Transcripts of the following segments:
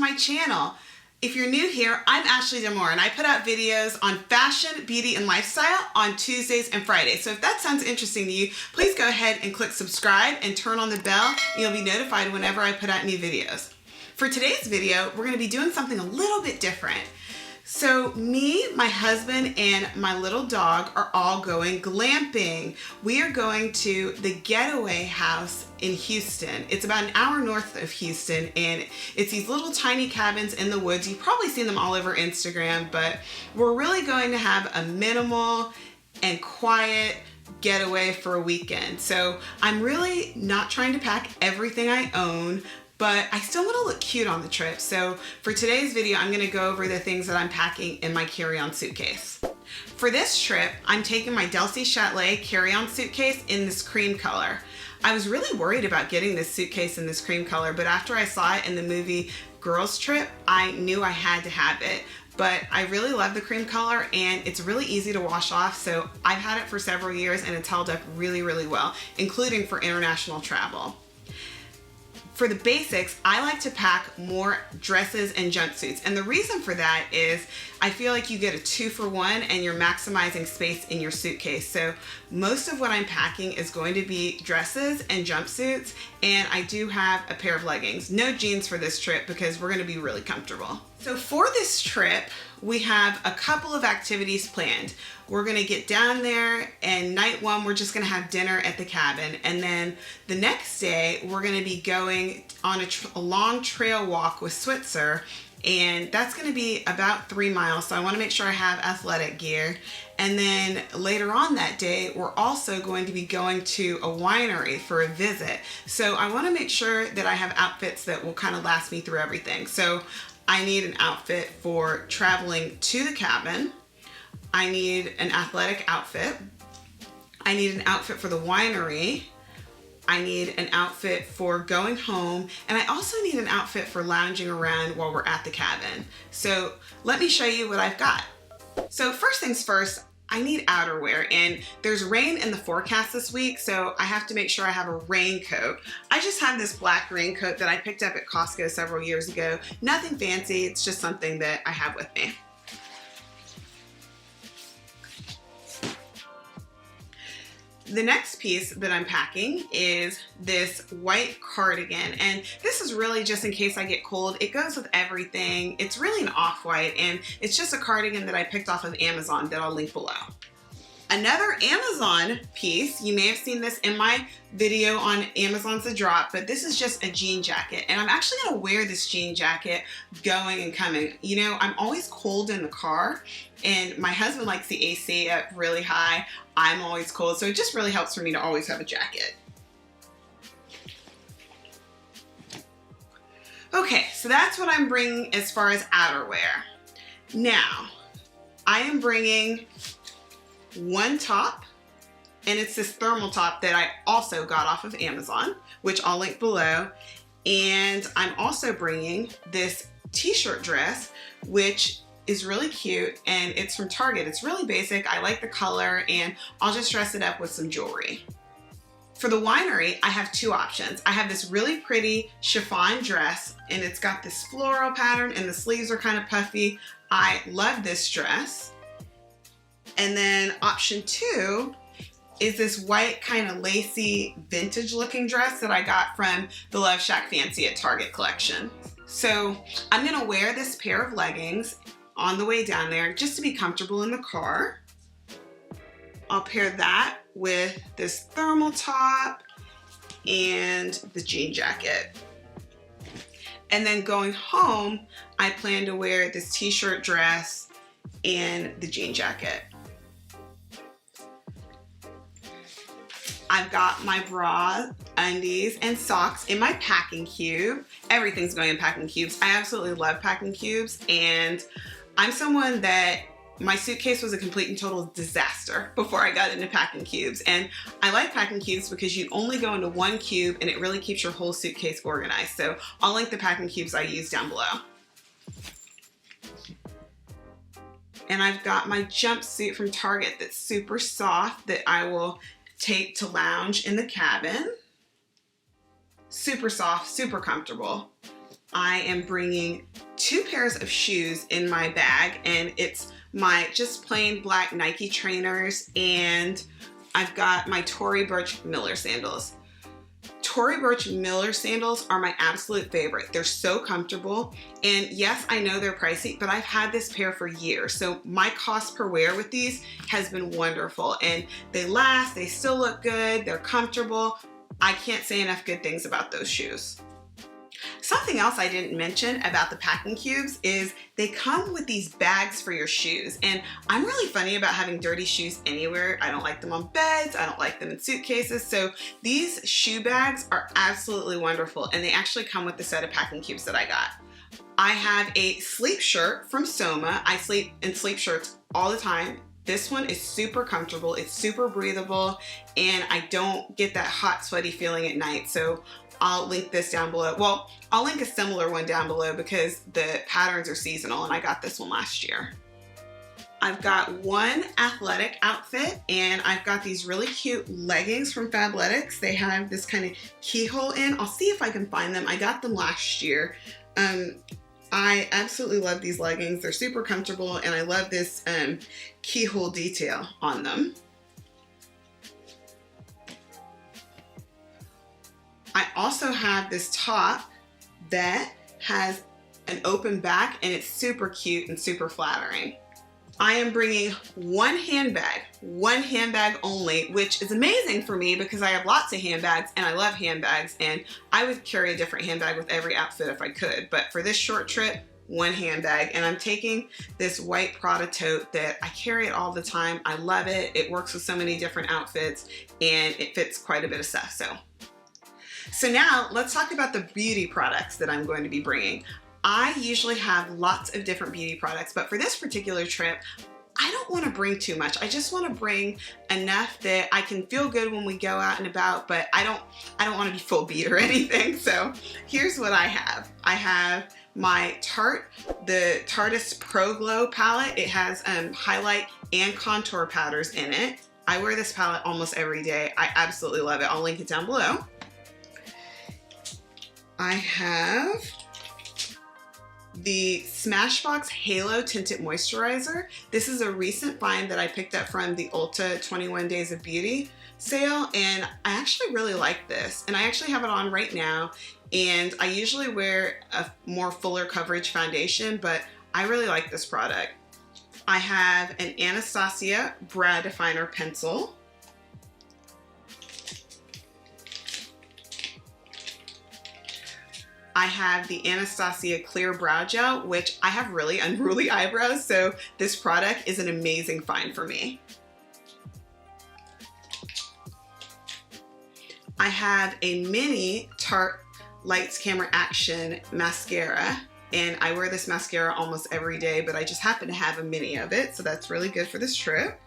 my channel. If you're new here, I'm Ashley Demore and I put out videos on fashion, beauty, and lifestyle on Tuesdays and Fridays. So if that sounds interesting to you, please go ahead and click subscribe and turn on the bell and you'll be notified whenever I put out new videos. For today's video, we're going to be doing something a little bit different. So me, my husband, and my little dog are all going glamping. We are going to the Getaway house in Houston. It's about an hour north of Houston, and it's these little tiny cabins in the woods. You've probably seen them all over Instagram, but we're really going to have a minimal and quiet getaway for a weekend. So I'm really not trying to pack everything I own, but I still want to look cute on the trip. So for today's video, I'm going to go over the things that I'm packing in my carry-on suitcase. For this trip, I'm taking my Delsey Chatelet carry-on suitcase in this cream color. I was really worried about getting this suitcase in this cream color, but after I saw it in the movie Girls Trip, I knew I had to have it. But I really love the cream color and it's really easy to wash off. So I've had it for several years and it's held up really, really well, including for international travel. For the basics, I like to pack more dresses and jumpsuits. And the reason for that is I feel like you get a 2-for-1 and you're maximizing space in your suitcase. So most of what I'm packing is going to be dresses and jumpsuits. And I do have a pair of leggings. No jeans for this trip because we're gonna be really comfortable. So for this trip, we have a couple of activities planned. We're gonna get down there and night one, we're just gonna have dinner at the cabin. And then the next day, we're gonna be going on a long trail walk with Switzer. And that's gonna be about 3 miles. So I wanna make sure I have athletic gear. And then later on that day, we're also going to be going to a winery for a visit. So I wanna make sure that I have outfits that will kind of last me through everything. So I need an outfit for traveling to the cabin. I need an athletic outfit. I need an outfit for the winery. I need an outfit for going home. And I also need an outfit for lounging around while we're at the cabin. So let me show you what I've got. So first things first, I need outerwear, and there's rain in the forecast this week, so I have to make sure I have a raincoat. I just have this black raincoat that I picked up at Costco several years ago. Nothing fancy, it's just something that I have with me. The next piece that I'm packing is this white cardigan, and this is really just in case I get cold. It goes with everything. It's really an off-white, and it's just a cardigan that I picked off of Amazon that I'll link below. Another Amazon piece, you may have seen this in my video on Amazon's The Drop, but this is just a jean jacket, and I'm actually gonna wear this jean jacket going and coming. You know, I'm always cold in the car, and my husband likes the AC up really high. I'm always cold, so it just really helps for me to always have a jacket. Okay, so that's what I'm bringing as far as outerwear. Now, I am bringing one top, and it's this thermal top that I also got off of Amazon, which I'll link below. And I'm also bringing this t-shirt dress, which is really cute, and it's from Target. It's really basic. I like the color, and I'll just dress it up with some jewelry. For the winery, I have two options. I have this really pretty chiffon dress, and it's got this floral pattern, and the sleeves are kind of puffy. I love this dress. And then option 2 is this white kind of lacy vintage looking dress that I got from the Love Shack Fancy at Target collection. So I'm gonna wear this pair of leggings on the way down there just to be comfortable in the car. I'll pair that with this thermal top and the jean jacket. And then going home, I plan to wear this t-shirt dress and the jean jacket. I've got my bra, undies, and socks in my packing cube. Everything's going in packing cubes. I absolutely love packing cubes, and I'm someone that my suitcase was a complete and total disaster before I got into packing cubes. And I like packing cubes because you only go into one cube and it really keeps your whole suitcase organized. So I'll link the packing cubes I use down below. And I've got my jumpsuit from Target that's super soft that I will take to lounge in the cabin. Super soft, super comfortable. I am bringing 2 pairs of shoes in my bag, and it's my just plain black Nike trainers, and I've got my Tory Burch Miller sandals. Tory Burch Miller sandals are my absolute favorite. They're so comfortable, and yes, I know they're pricey, but I've had this pair for years, so my cost per wear with these has been wonderful, and they last, they still look good, they're comfortable. I can't say enough good things about those shoes. Something else I didn't mention about the packing cubes is they come with these bags for your shoes, and I'm really funny about having dirty shoes anywhere. I don't like them on beds, I don't like them in suitcases, so these shoe bags are absolutely wonderful, and they actually come with the set of packing cubes that I got. I have a sleep shirt from Soma. I sleep in sleep shirts all the time. This one is super comfortable, it's super breathable, and I don't get that hot, sweaty feeling at night, so I'll link this down below. Well, I'll link a similar one down below because the patterns are seasonal, and I got this one last year. I've got one athletic outfit, and I've got these really cute leggings from Fabletics. They have this kind of keyhole in. I'll see if I can find them. I got them last year. I absolutely love these leggings. They're super comfortable, and I love this keyhole detail on them. I also have this top that has an open back, and it's super cute and super flattering. I am bringing one handbag only, which is amazing for me because I have lots of handbags and I love handbags, and I would carry a different handbag with every outfit if I could. But for this short trip, one handbag, and I'm taking this white Prada tote that I carry it all the time. I love it. It works with so many different outfits, and it fits quite a bit of stuff. So now let's talk about the beauty products that I'm going to be bringing. I usually have lots of different beauty products, but for this particular trip, I don't want to bring too much. I just want to bring enough that I can feel good when we go out and about, but I don't want to be full beat or anything. So here's what I have. I have my the Tarteist Pro Glow palette. It has highlight and contour powders in it. I wear this palette almost every day. I absolutely love it. I'll link it down below. I have the Smashbox Halo Tinted Moisturizer. This is a recent find that I picked up from the Ulta 21 Days of Beauty sale, and I actually really like this. And I actually have it on right now, and I usually wear a more fuller coverage foundation, but I really like this product. I have an Anastasia Brow Definer Pencil. I have the Anastasia Clear Brow Gel, which I have really unruly eyebrows, so this product is an amazing find for me. I have a mini Tarte Lights Camera Action mascara, and I wear this mascara almost every day, but I just happen to have a mini of it, so that's really good for this trip.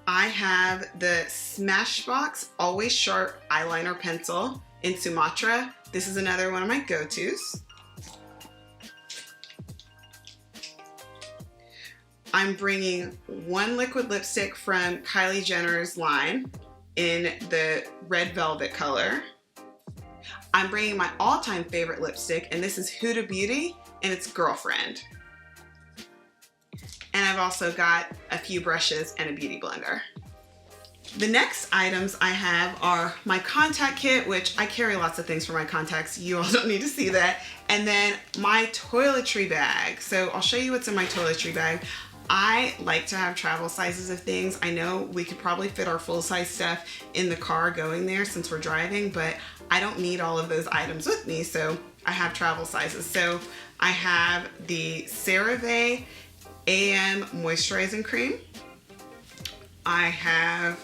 I have the Smashbox Always Sharp Eyeliner Pencil in Sumatra. This is another one of my go-tos. I'm bringing one liquid lipstick from Kylie Jenner's line in the red velvet color. I'm bringing my all-time favorite lipstick, and this is Huda Beauty, and it's Girlfriend. And I've also got a few brushes and a beauty blender. The next items I have are my contact kit, which I carry lots of things for my contacts. You all don't need to see that. And then my toiletry bag. So I'll show you what's in my toiletry bag. I like to have travel sizes of things. I know we could probably fit our full-size stuff in the car going there since we're driving, but I don't need all of those items with me, so I have travel sizes. So I have the CeraVe AM Moisturizing Cream. I have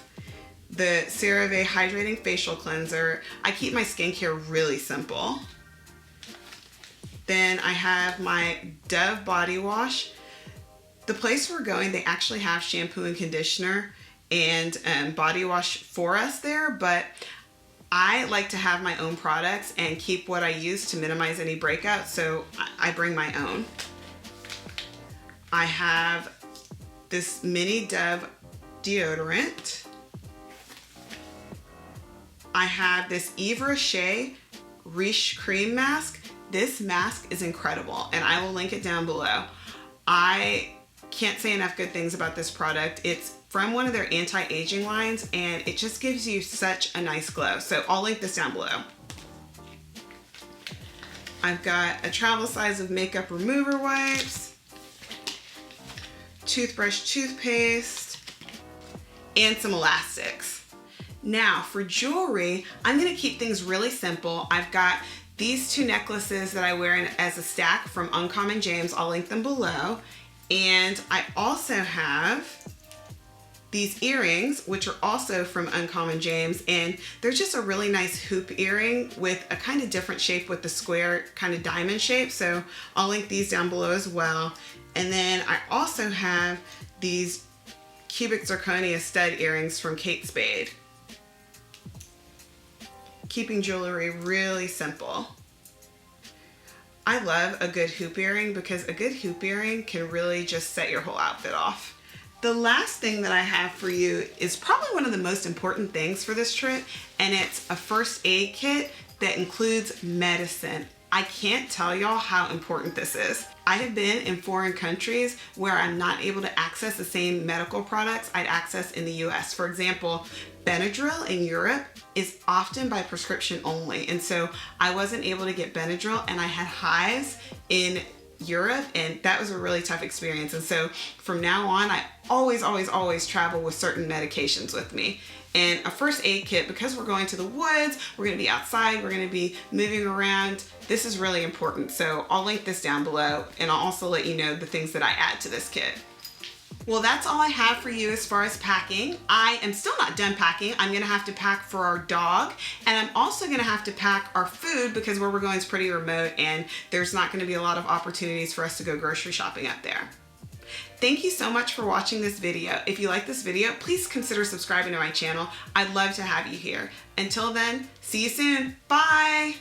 the CeraVe Hydrating Facial Cleanser. I keep my skincare really simple. Then I have my Dove Body Wash. The place we're going, they actually have shampoo and conditioner and body wash for us there, but I like to have my own products and keep what I use to minimize any breakouts, so I bring my own. I have this mini Dove deodorant. I have this Yves Rocher Riche Cream Mask. This mask is incredible, and I will link it down below. I can't say enough good things about this product. It's from one of their anti-aging lines, and it just gives you such a nice glow. So I'll link this down below. I've got a travel size of makeup remover wipes, toothbrush, toothpaste, and some elastics. Now for jewelry, I'm gonna keep things really simple. I've got these two necklaces that I wear as a stack from Uncommon James. I'll link them below. And I also have these earrings, which are also from Uncommon James, and they're just a really nice hoop earring with a kind of different shape with the square kind of diamond shape. So I'll link these down below as well. And then I also have these cubic zirconia stud earrings from Kate Spade. Keeping jewelry really simple. I love a good hoop earring because a good hoop earring can really just set your whole outfit off. The last thing that I have for you is probably one of the most important things for this trip, and it's a first aid kit that includes medicine. I can't tell y'all how important this is. I have been in foreign countries where I'm not able to access the same medical products I'd access in the US. For example, Benadryl in Europe is often by prescription only, and so I wasn't able to get Benadryl, and I had hives in Europe, and that was a really tough experience. And so from now on, I always travel with certain medications with me. And a first aid kit, because we're going to the woods, we're gonna be outside, we're gonna be moving around, this is really important. So I'll link this down below, and I'll also let you know the things that I add to this kit. Well, that's all I have for you as far as packing. I am still not done packing. I'm gonna have to pack for our dog, and I'm also gonna have to pack our food because where we're going is pretty remote, and there's not gonna be a lot of opportunities for us to go grocery shopping up there. Thank you so much for watching this video. If you like this video, please consider subscribing to my channel. I'd love to have you here. Until then, see you soon. Bye.